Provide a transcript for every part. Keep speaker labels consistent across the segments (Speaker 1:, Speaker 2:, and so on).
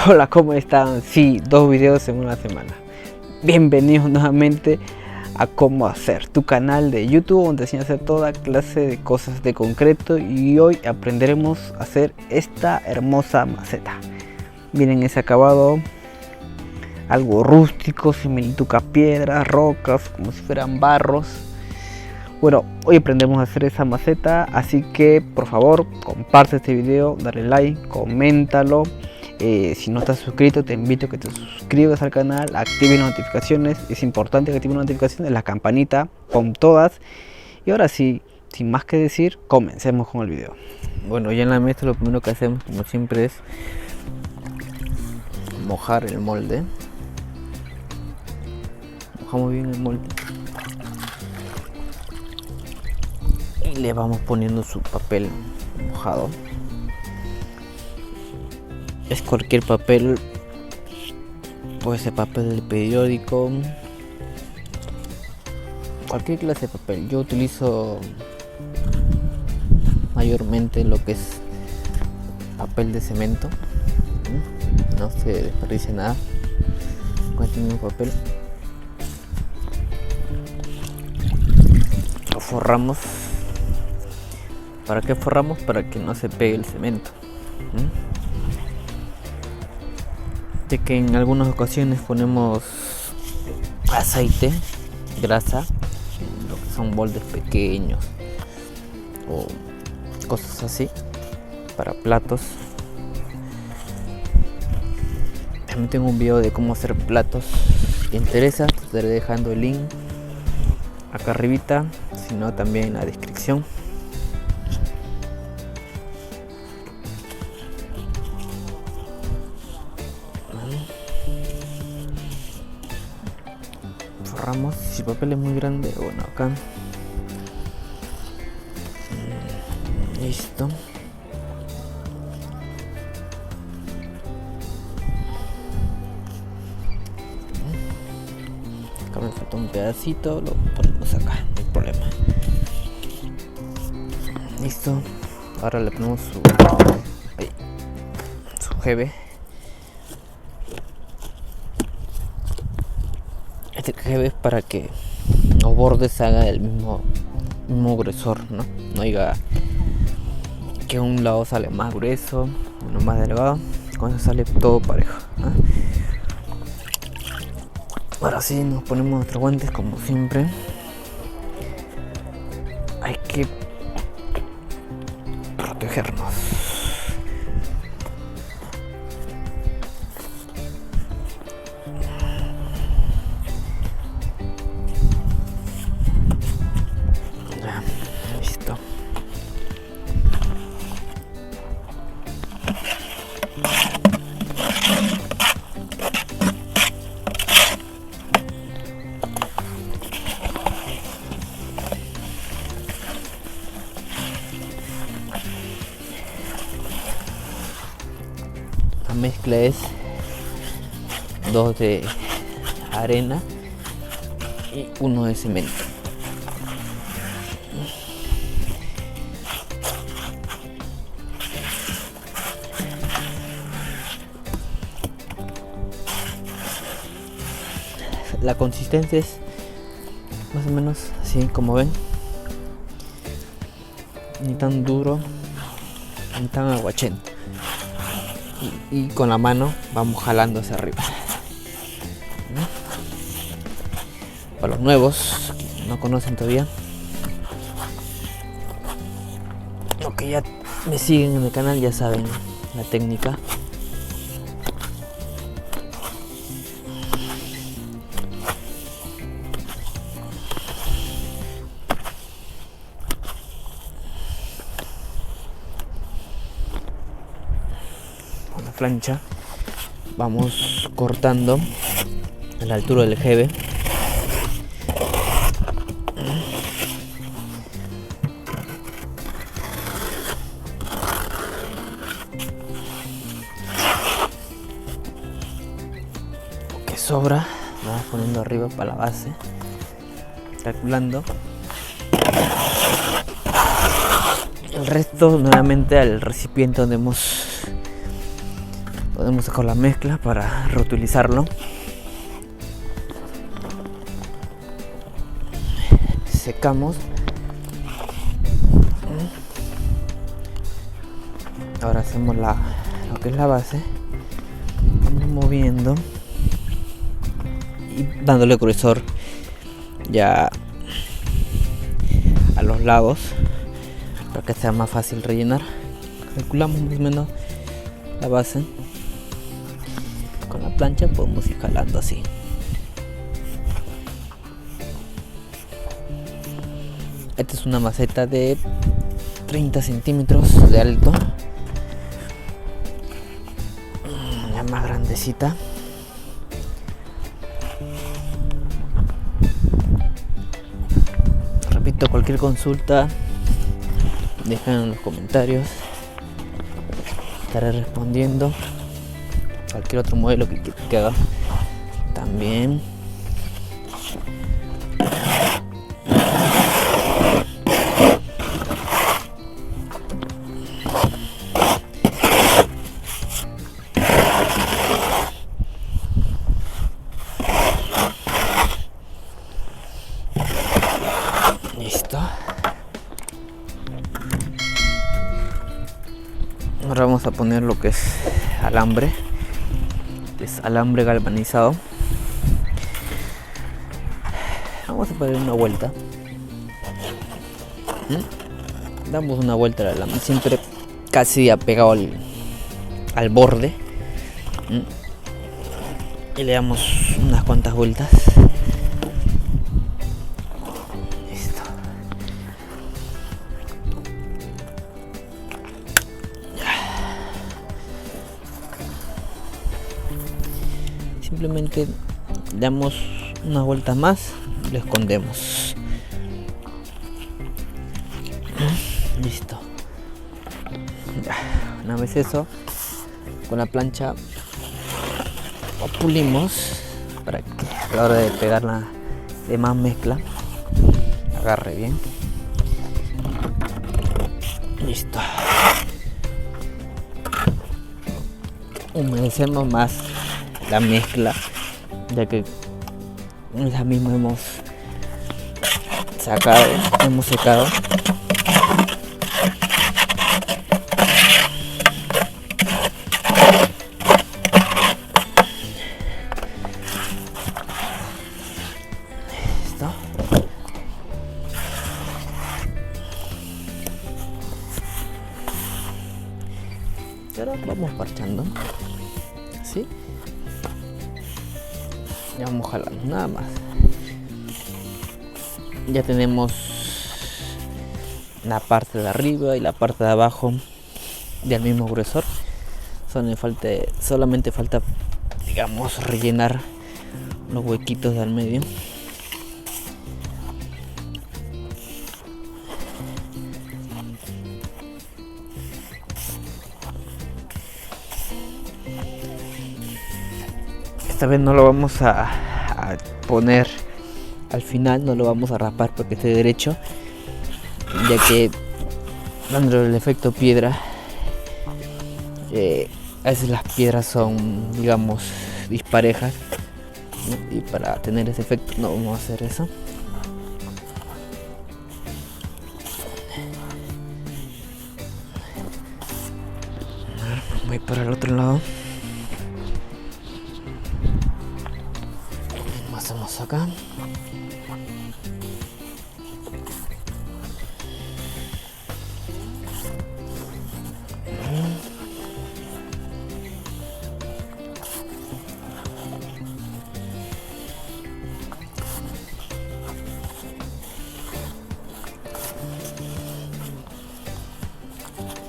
Speaker 1: Hola, ¿cómo están? Sí, 2 videos en una semana. Bienvenidos nuevamente a Cómo Hacer, tu canal de YouTube donde te enseño a hacer toda clase de cosas de concreto. Y hoy aprenderemos a hacer esta hermosa maceta. Miren ese acabado, algo rústico, similitud a piedras, rocas, como si fueran barros. Bueno, hoy aprendemos a hacer esa maceta, así que por favor comparte este video, dale like, coméntalo. Si no estás suscrito, te invito a que te suscribas al canal, actives notificaciones. Es importante que actives notificaciones, la campanita, pon todas. Y ahora sí, sin más que decir, comencemos con el video. Bueno, ya en la mesa lo primero que hacemos, como siempre, es mojar el molde. Mojamos bien el molde y le vamos poniendo su papel mojado. Es cualquier papel, puede ser papel de periódico, cualquier clase de papel. Yo utilizo mayormente lo que es papel de cemento, no se desperdicia nada con este mismo papel. Lo forramos. ¿Para qué forramos? Para que no se pegue el cemento. De que en algunas ocasiones ponemos aceite, grasa, en lo que son moldes pequeños o cosas así para platos. También tengo un video de cómo hacer platos. Si te interesa, te estaré dejando el link acá arribita, si no también en la descripción. Forramos. Si el papel es muy grande, bueno, acá listo. Acá me falta un pedacito, lo ponemos acá, no hay problema. Listo. Ahora le ponemos su GB. Este GB es para que los bordes hagan el mismo gruesor, no diga que un lado sale más grueso, uno más delgado. Con eso sale todo parejo, ¿no? Ahora sí, nos ponemos nuestros guantes como siempre. Hay que protegernos. Ya, listo. La mezcla es 2 de arena y 1 de cemento. La consistencia es más o menos así como ven, ni tan duro ni tan aguachento. Y con la mano vamos jalando hacia arriba. Para los nuevos que no conocen todavía, los que ya me siguen en el canal ya saben la técnica. Con la plancha vamos cortando a la altura del GB. Lo que sobra vamos poniendo arriba para la base, calculando. El resto nuevamente al recipiente donde Podemos sacar la mezcla para reutilizarlo. Secamos. Ahora hacemos lo que es la base. Vamos moviendo y dándole grosor ya a los lados para que sea más fácil rellenar. Calculamos más o menos la base. Con la plancha podemos ir jalando así. Esta es una maceta de 30 centímetros de alto, la más grandecita. Repito, cualquier consulta dejen en los comentarios, estaré respondiendo. Cualquier otro modelo que haga también. Listo. Ahora vamos a poner lo que es alambre. Es alambre galvanizado. Vamos a poner una vuelta. Damos una vuelta al alambre, siempre casi apegado al borde. Y le damos unas cuantas vueltas. Listo. Simplemente damos unas vueltas más y lo escondemos. Listo. Ya, una vez eso, con la plancha lo pulimos para que a la hora de pegar la demás mezcla agarre bien. Listo. Humedecemos más la mezcla, ya que la misma hemos secado. Listo. Y ahora vamos parchando, ¿sí? Ya vamos jalando, nada más. Ya tenemos la parte de arriba y la parte de abajo del mismo grosor. Solamente falta, digamos, rellenar los huequitos del medio. Esta vez no lo vamos a poner al final, no lo vamos a raspar porque esté derecho, ya que dando el efecto piedra, a veces las piedras son, digamos, disparejas, ¿no? Y para tener ese efecto no vamos a hacer eso. Voy para el otro lado. Hacemos acá.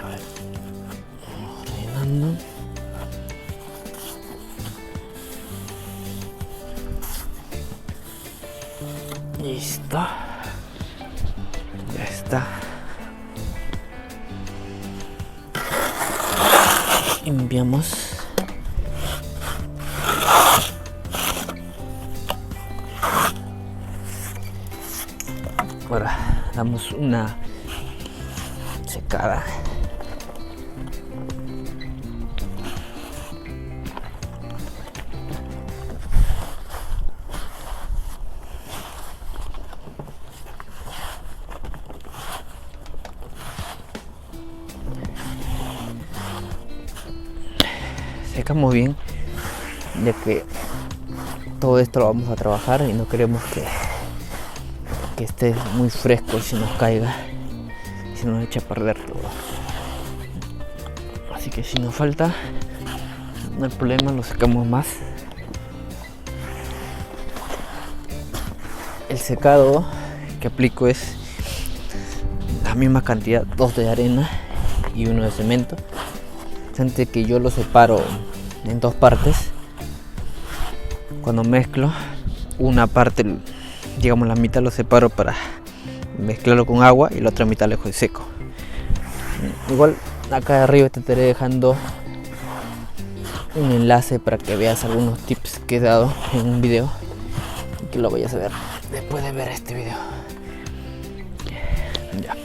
Speaker 1: A ver, vamos rellenando. Listo. Ya está. Enviamos. Ahora damos una secada. secamos bien, ya que todo esto lo vamos a trabajar y no queremos que esté muy fresco y se nos caiga, se nos echa a perder todo. Así que si nos falta, no hay problema, lo secamos más. El secado que aplico es la misma cantidad, 2 de arena y 1 de cemento. Antes que yo lo separo en 2 partes. Cuando mezclo, una parte, digamos la mitad, lo separo para mezclarlo con agua y la otra mitad lo dejo seco. Igual acá arriba te estaré dejando un enlace para que veas algunos tips que he dado en un video y que lo vayas a ver después de ver este video. Ya.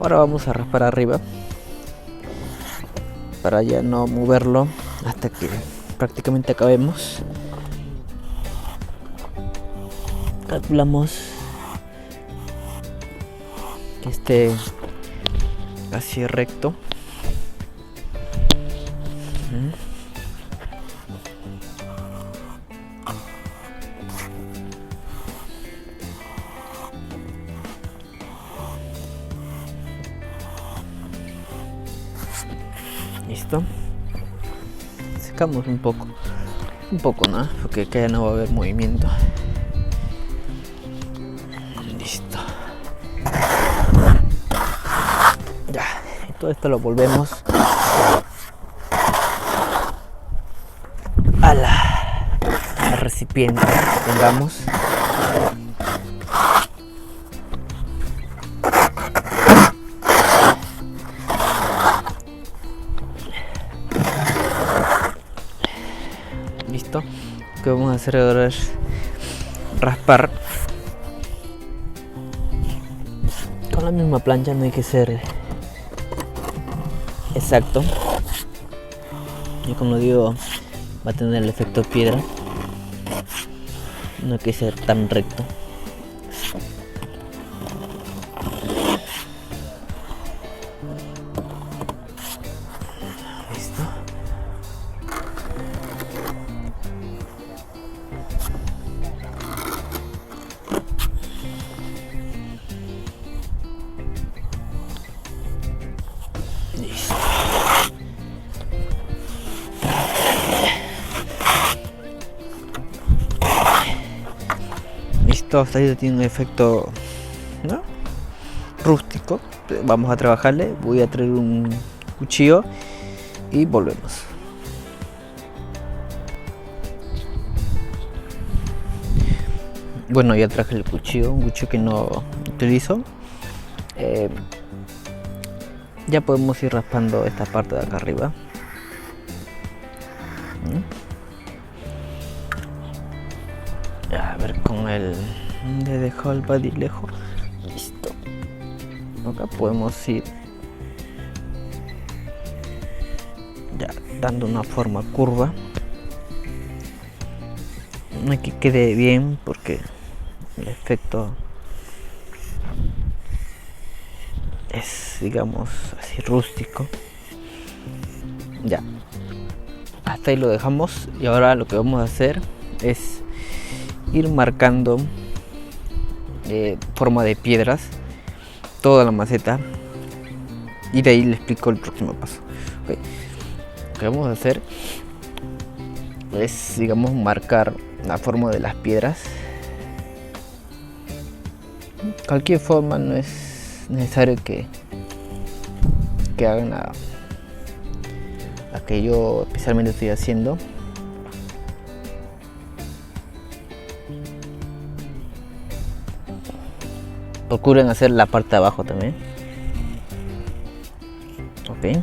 Speaker 1: Ahora vamos a raspar arriba para ya no moverlo hasta que prácticamente acabemos. Calculamos que esté casi recto. Listo. Secamos un poco, ¿no? Porque acá ya no va a haber movimiento. Listo. Ya, y todo esto lo volvemos al recipiente que tengamos. Listo. Lo que vamos a hacer ahora es raspar con la misma plancha, no hay que ser exacto, y como digo, va a tener el efecto piedra, no hay que ser tan recto. Listo. Listo. Listo, hasta ahí tiene un efecto, ¿no?, rústico. Vamos a trabajarle. Voy a traer un cuchillo y volvemos. Bueno, ya traje el cuchillo, un cuchillo que no utilizo. Ya podemos ir raspando esta parte de acá arriba. A ver, con el le dejo el badilejo. Listo. Acá podemos ir ya dando una forma curva. No hay que quede bien porque el efecto es, digamos, así rústico. Ya, hasta ahí lo dejamos. Y ahora lo que vamos a hacer es ir marcando forma de piedras toda la maceta, y de ahí le explico el próximo paso. Okay. Lo que vamos a hacer es, digamos, marcar la forma de las piedras. Cualquier forma, no es necesario que hagan la que yo especialmente estoy haciendo. Procuren hacer la parte de abajo también. Ok.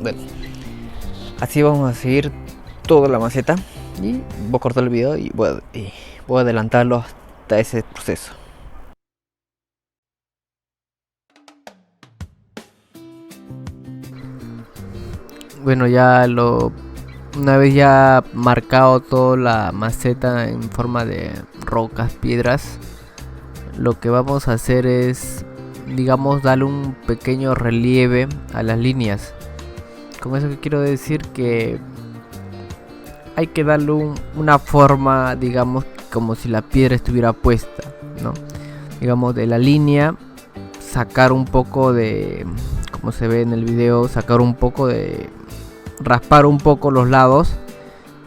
Speaker 1: Bueno, así vamos a seguir toda la maceta. Y voy a cortar el video y voy a adelantarlo hasta ese proceso. Bueno, una vez ya marcado toda la maceta en forma de rocas, piedras, lo que vamos a hacer es, digamos, darle un pequeño relieve a las líneas. Con eso que quiero decir que hay que darle una forma, digamos, como si la piedra estuviera puesta, ¿no? Digamos, de la línea sacar un poco de, como se ve en el video, raspar un poco los lados,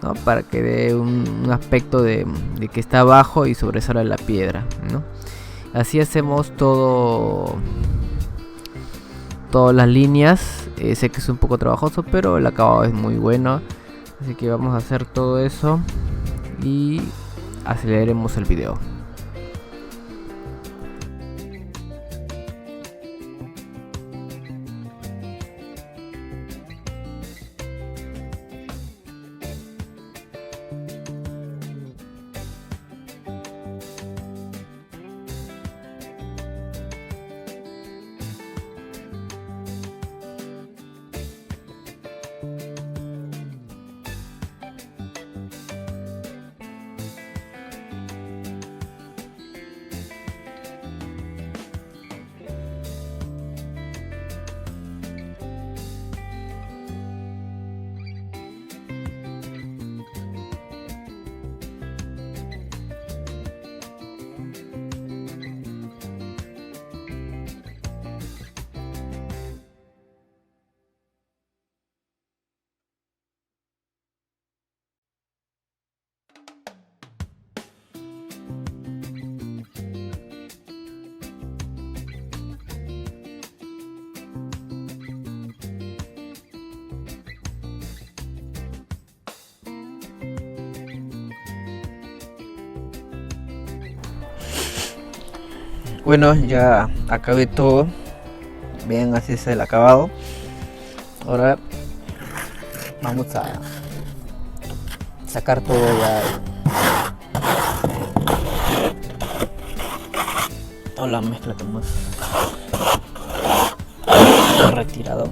Speaker 1: ¿no? Para que dé un aspecto de que está abajo y sobresale la piedra, ¿no? Así hacemos todas las líneas. Sé que es un poco trabajoso, pero el acabado es muy bueno. Así que vamos a hacer todo eso y aceleremos el video. Bueno, ya acabé todo. Vean, así es el acabado. Ahora vamos a sacar todo ya, toda la mezcla que hemos retirado.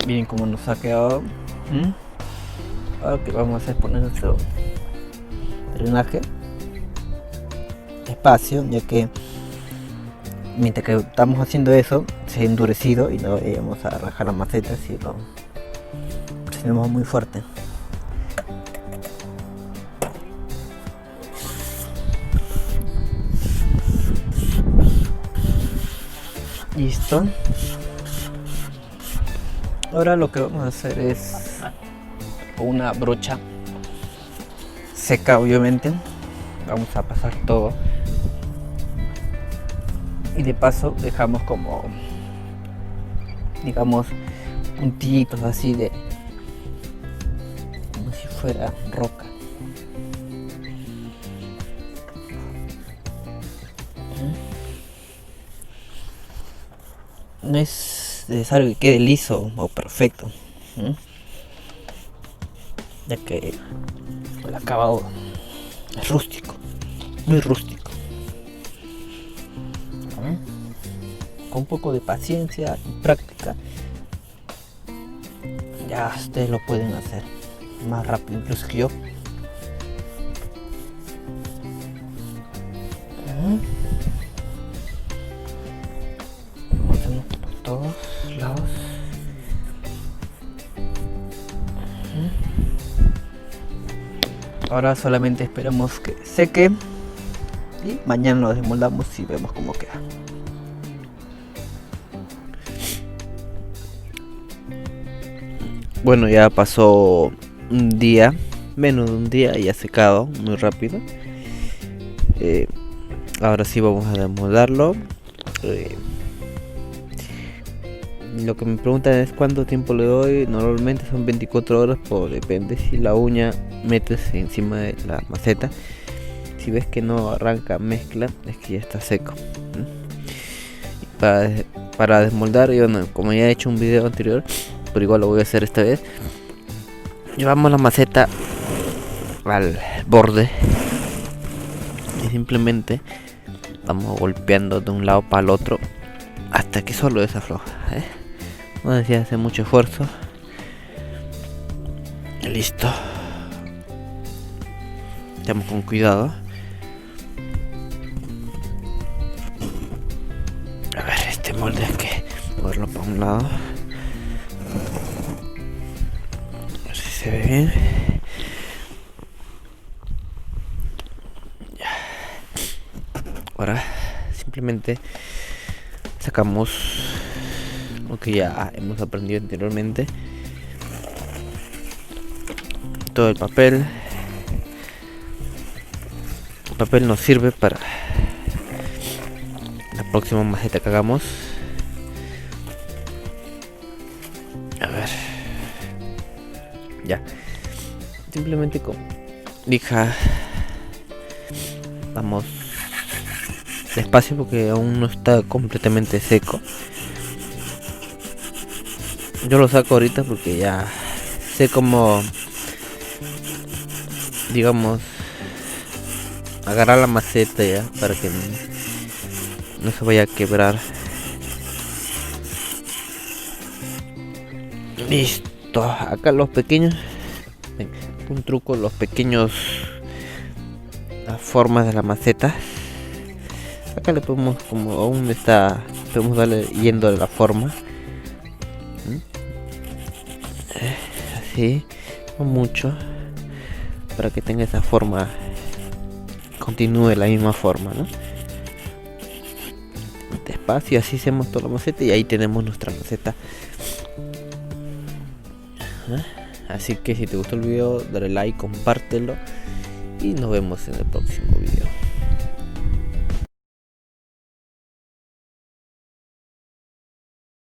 Speaker 1: Miren cómo nos ha quedado. Ahora que vamos a hacer, poner nuestro drenaje despacio, ya que mientras que estamos haciendo eso se ha endurecido y no vamos a rajar la maceta si lo tenemos muy fuerte. Listo. Ahora lo que vamos a hacer es una brocha seca, obviamente. Vamos a pasar todo y de paso dejamos como, digamos, puntitos así de como si fuera roca. No es necesario que quede liso o perfecto, ya que el acabado es rústico, muy rústico. Con un poco de paciencia y práctica ya ustedes lo pueden hacer más rápido incluso que yo. Por todos lados. Ahora solamente esperamos que seque y mañana lo desmoldamos y vemos cómo queda. Bueno, ya pasó un día, menos de un día, y ha secado muy rápido. Ahora sí vamos a desmoldarlo. Lo que me preguntan es cuánto tiempo le doy. Normalmente son 24 horas, depende si la uña metes encima de la maceta. Si ves que no arranca mezcla, es que ya está seco. Para desmoldar, yo no, como ya he hecho un video anterior, pero igual lo voy a hacer esta vez. Llevamos la maceta al borde y simplemente vamos golpeando de un lado para el otro hasta que solo desafloja, no decía hacer mucho esfuerzo. Y listo. Estamos con cuidado. A ver, este molde hay que moverlo para un lado. A ver si se ve bien. Ya. Ahora simplemente sacamos lo que ya hemos aprendido anteriormente. Todo el papel. El papel nos sirve para la próxima maceta que hagamos. A ver. Ya. Simplemente con lija vamos despacio porque aún no está completamente seco. Yo lo saco ahorita porque ya sé cómo, digamos, agarrar la maceta ya para que no se vaya a quebrar. Listo. Acá los pequeños, un truco, los pequeños, las formas de la maceta. Acá le podemos, como aún está, podemos darle yendo a la forma. Así, no mucho, para que tenga esa forma, continúe la misma forma, ¿no? Despacio, así hacemos toda la maceta y ahí tenemos nuestra maceta. Así que si te gustó el video, dale like, compártelo y nos vemos en el próximo video.